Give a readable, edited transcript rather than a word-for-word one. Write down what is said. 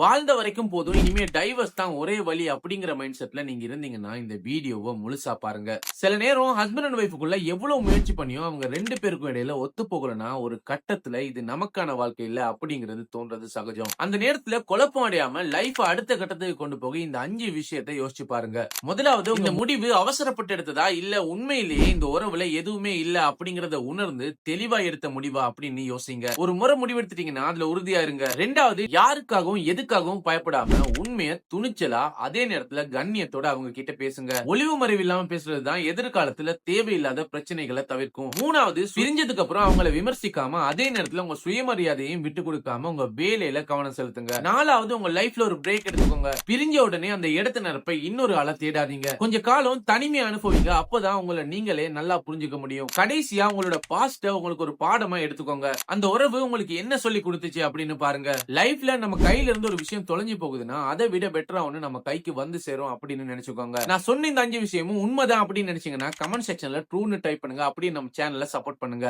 வாழ்ந்த வரைக்கும் போதும், இனிமே டைவர்ஸ் தான் ஒரே வழி அப்படிங்கிற மைண்ட் செட்ல நீங்க இருந்தீங்கன்னா, இந்த வீடியோவ முழுசா பாருங்க. சில நேரம் ஹஸ்பண்ட் அண்ட் ஒய்ஃப்க்குள்ள எவ்வளவு முயற்சி பண்ணியும் அவங்க 2 பேருக்கும் இடையில ஒத்து போகலன்னா, ஒரு கட்டத்துல இது நமக்கான வாழ்க்கை இல்ல அப்படிங்கிறது தோன்றது சகஜம். அந்த நேரத்துல குழப்பம் அடையாம லைஃப அடுத்த கட்டத்துக்கு கொண்டு போக இந்த 5 விஷயத்த யோசிச்சு பாருங்க. முதலாவது, இந்த முடிவு அவசரப்பட்டு எடுத்ததா, இல்ல உண்மையிலேயே இந்த உறவுல எதுவுமே இல்ல அப்படிங்கறத உணர்ந்து தெளிவா எடுத்த முடிவா அப்படின்னு யோசிங்க. ஒரு முறை முடிவெடுத்துட்டீங்கன்னா அதுல உறுதியா இருங்க. 2வது, யாருக்காகவும் எதுக்காகவும் பயப்படாம உண்மைய துணிச்சலா அதே நேரத்துல கண்ணியத்தோட அவங்க கிட்ட பேசுங்க. ஒளிவு மறைவு இல்லாம பேசுறதுதான் எதிர்காலத்துல தேவையில்லாத பிரச்சனைகளை தவிர்க்கும். 3வது, பிரிஞ்சதுக்கு அப்புறம் அவங்கள விமர்சிக்காம அதே நேரத்துல உங்க சுயமரியாதையும் விட்டு கொடுக்காம உங்க வேலையில கவனம் செலுத்துங்க. 4வது, உங்க லைஃப்ல ஒரு பிரேக் எடுத்துக்கோங்க. பிரிஞ்ச உடனே அந்த இடத்த நிரப்ப இன்னொரு ஆளை தேடாதீங்க. கொஞ்ச காலம் தனிமையை அனுபவிங்க. அப்பதான் உங்களை நீங்களே நல்லா புரிஞ்சுக்க முடியும். கடைசியா, உங்களோட பாஸ்ட உங்களுக்கு ஒரு பாடமா எடுத்துக்கோங்க. அந்த உறவு உங்களுக்கு என்ன சொல்லி கொடுத்துச்சு அப்படின்னு பாருங்க. லைஃப்ல நம்ம கையில இருந்து ஒரு விஷயம் தொலைஞ்சு போகுதுன்னா அதை விட பெட்டரா ஒண்ணு நம்ம கைக்கு வந்து சேரும் அப்படின்னு நினைச்சுக்கோங்க. நான் சொன்ன இந்த 5 விஷயமும் உண்மைதான் அப்படின்னு நினைச்சீங்கன்னா கமெண்ட் செக்ஷன்ல ட்ரூன்னு டைப் பண்ணுங்க. அப்படியே நம்ம சேனலை சப்போர்ட் பண்ணுங்க.